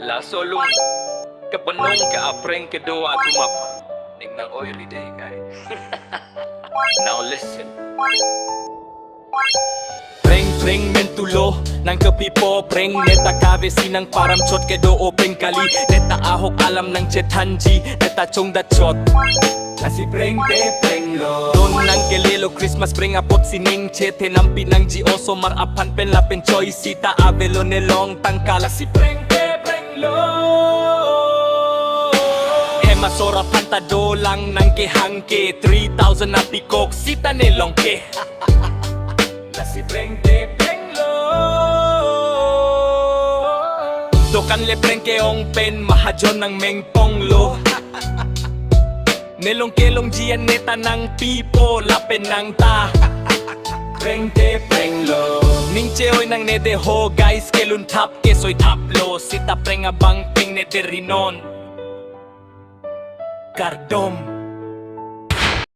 Lasolong kapanong ka-apreng kedua tumap ning nang oily day kay. Now listen. Preng mentulo nang kapipo preng neta kave sinang paramchot kedo openg kali neta ahok alam ng chetanji neta chong dachot kasi preng te preng lo don nang kelelo Christmas preng apot sining chete nang pinang ji oso marapan pen lapen choy sita avelo nelong tangkala si preng te preng lo Masora pantado lang nang kehangke 3,000 na pikok sita nelong ke si preng te preng lo Dokan le preng keong pen mahajon ng mengpong lo Nelong kelong jian neta ng pipo lapen ng ta Preng te preng lo Ning cheoy ng nede ho guys kelun tap kesoy taplo Sita preng abang ping nede rinon Kardom